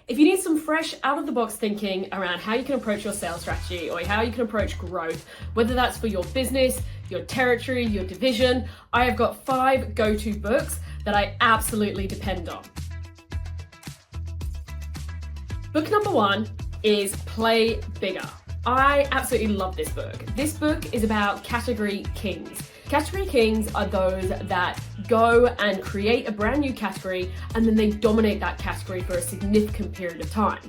If you need some fresh out-of-the-box thinking around how you can approach your sales strategy or how you can approach growth, whether that's for your business, your territory, your division, I have got 5 go-to books that I absolutely depend on. Book number 1 is Play Bigger. I absolutely love this book. This book is about category kings. Category kings are those that go and create a brand new category and then they dominate that category for a significant period of time.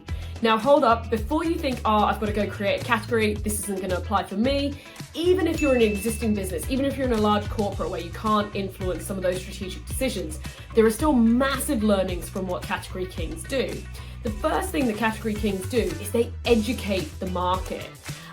Now hold up, before you think, oh, I've got to go create a category, this isn't going to apply for me. Even if you're in an existing business, even if you're in a large corporate where you can't influence some of those strategic decisions, there are still massive learnings from what category kings do. The first thing the category kings do is they educate the market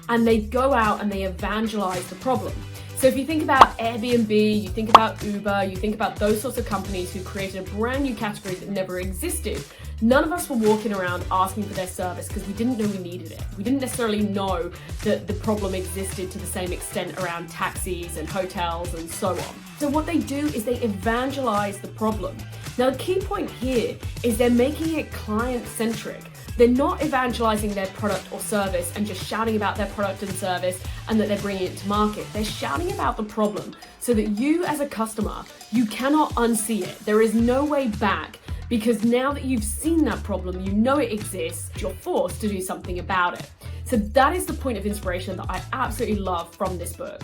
and they go out and they evangelize the problem. So if you think about Airbnb, you think about Uber, you think about those sorts of companies who created a brand new category that never existed, none of us were walking around asking for their service because we didn't know we needed it. We didn't necessarily know that the problem existed to the same extent around taxis and hotels and so on. So what they do is they evangelize the problem. Now the key point here is they're making it client-centric. They're not evangelizing their product or service and just shouting about their product and service and that they're bringing it to market. They're shouting about the problem so that you as a customer, you cannot unsee it. There is no way back because now that you've seen that problem, you know it exists, you're forced to do something about it. So that is the point of inspiration that I absolutely love from this book.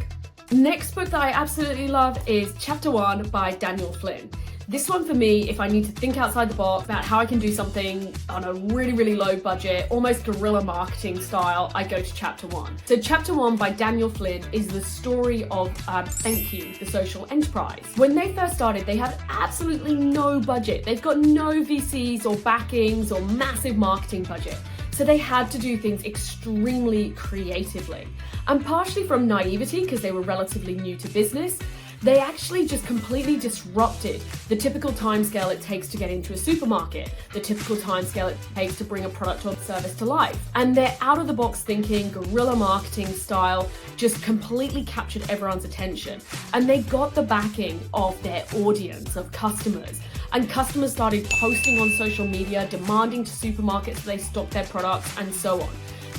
Next book that I absolutely love is Chapter 1 by Daniel Flynn. This one for me, if I need to think outside the box about how I can do something on a really, really low budget, almost guerrilla marketing style, I go to Chapter 1. So Chapter 1 by Daniel Flynn is the story of Thank You, the social enterprise. When they first started, they had absolutely no budget. They've got no VCs or backings or massive marketing budget. So they had to do things extremely creatively. And partially from naivety, because they were relatively new to business, they actually just completely disrupted the typical timescale it takes to get into a supermarket, the typical timescale it takes to bring a product or service to life. And their out-of-the-box thinking, guerrilla marketing style just completely captured everyone's attention. And they got the backing of their audience, of customers. And customers started posting on social media, demanding to supermarkets that they stock their products and so on.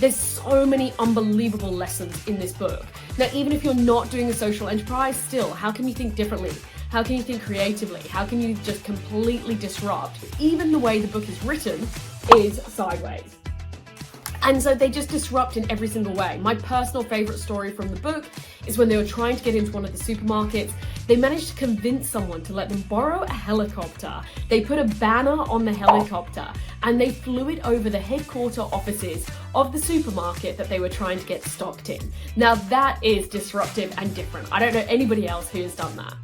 There's so many unbelievable lessons in this book. Now, even if you're not doing a social enterprise, still, how can you think differently? How can you think creatively? How can you just completely disrupt? Even the way the book is written is sideways. And so they just disrupt in every single way. My personal favorite story from the book is when they were trying to get into one of the supermarkets. They managed to convince someone to let them borrow a helicopter. They put a banner on the helicopter and they flew it over the headquarter offices of the supermarket that they were trying to get stocked in. Now that is disruptive and different. I don't know anybody else who has done that.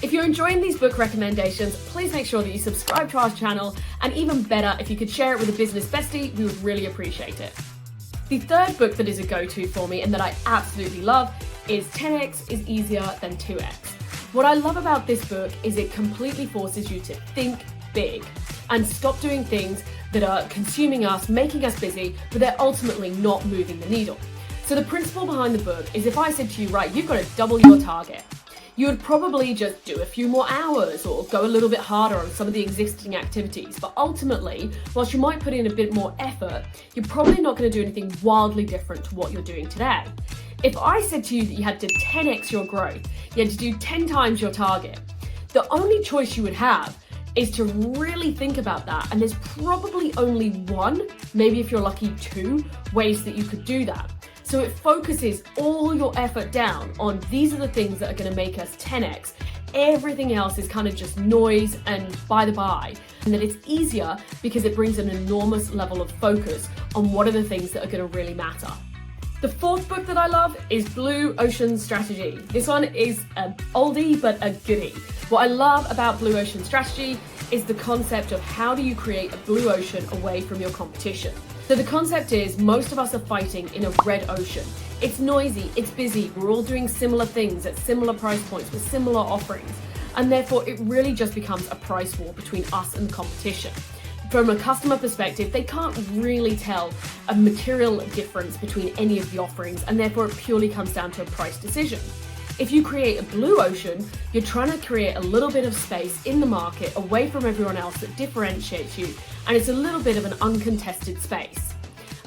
If you're enjoying these book recommendations, please make sure that you subscribe to our channel, and even better, if you could share it with a business bestie, we would really appreciate it. The third book that is a go-to for me and that I absolutely love is 10x is easier than 2x. What I love about this book is it completely forces you to think big and stop doing things that are consuming us, making us busy, but they're ultimately not moving the needle. So the principle behind the book is if I said to you, right, you've got to double your target, you would probably just do a few more hours or go a little bit harder on some of the existing activities. But ultimately, whilst you might put in a bit more effort, you're probably not going to do anything wildly different to what you're doing today. If I said to you that you had to 10x your growth, you had to do 10 times your target, the only choice you would have is to really think about that. And there's probably only one, maybe if you're lucky 2, ways that you could do that. So it focuses all your effort down on these are the things that are going to make us 10x. Everything else is kind of just noise and by the by. And that it's easier because it brings an enormous level of focus on what are the things that are going to really matter. The fourth book that I love is Blue Ocean Strategy. This one is an oldie but a goodie. What I love about Blue Ocean Strategy is the concept of how do you create a blue ocean away from your competition. So the concept is most of us are fighting in a red ocean. It's noisy, it's busy, we're all doing similar things at similar price points with similar offerings, and therefore it really just becomes a price war between us and the competition. From a customer perspective, they can't really tell a material difference between any of the offerings, and therefore it purely comes down to a price decision. If you create a blue ocean, you're trying to create a little bit of space in the market away from everyone else that differentiates you, and it's a little bit of an uncontested space.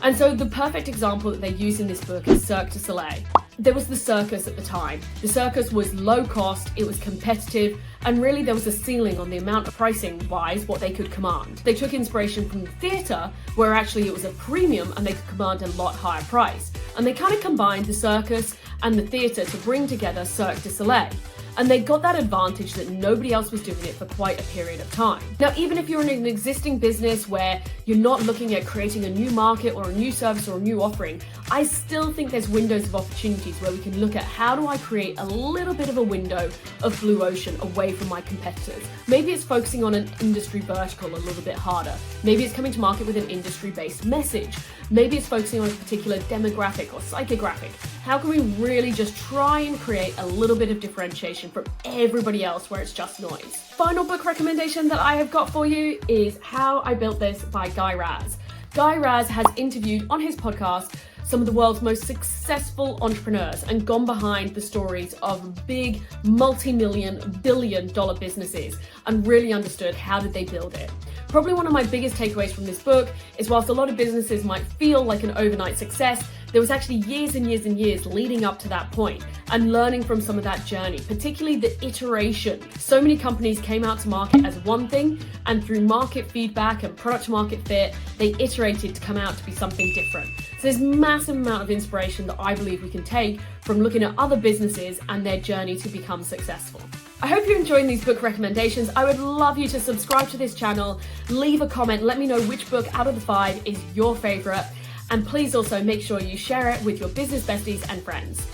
And so the perfect example that they use in this book is Cirque du Soleil. There was the circus at the time. The circus was low cost, it was competitive, and really there was a ceiling on the amount of pricing-wise what they could command. They took inspiration from the theatre, where actually it was a premium and they could command a lot higher price. And they kind of combined the circus and the theatre to bring together Cirque du Soleil. And they got that advantage that nobody else was doing it for quite a period of time. Now, even if you're in an existing business where you're not looking at creating a new market or a new service or a new offering, I still think there's windows of opportunities where we can look at how do I create a little bit of a window of blue ocean away from my competitors. Maybe it's focusing on an industry vertical a little bit harder. Maybe it's coming to market with an industry-based message. Maybe it's focusing on a particular demographic or psychographic. How can we really just try and create a little bit of differentiation from everybody else where it's just noise? Final book recommendation that I have got for you is How I Built This by Guy Raz. Guy Raz has interviewed on his podcast some of the world's most successful entrepreneurs and gone behind the stories of big multi-million, billion-dollar businesses and really understood how did they build it. Probably one of my biggest takeaways from this book is whilst a lot of businesses might feel like an overnight success, there was actually years and years and years leading up to that point and learning from some of that journey, particularly the iteration. So many companies came out to market as one thing, and through market feedback and product market fit, they iterated to come out to be something different. So there's massive amount of inspiration that I believe we can take from looking at other businesses and their journey to become successful. I hope you're enjoying these book recommendations. I would love you to subscribe to this channel, leave a comment, let me know which book out of the 5 is your favorite, and please also make sure you share it with your business besties and friends.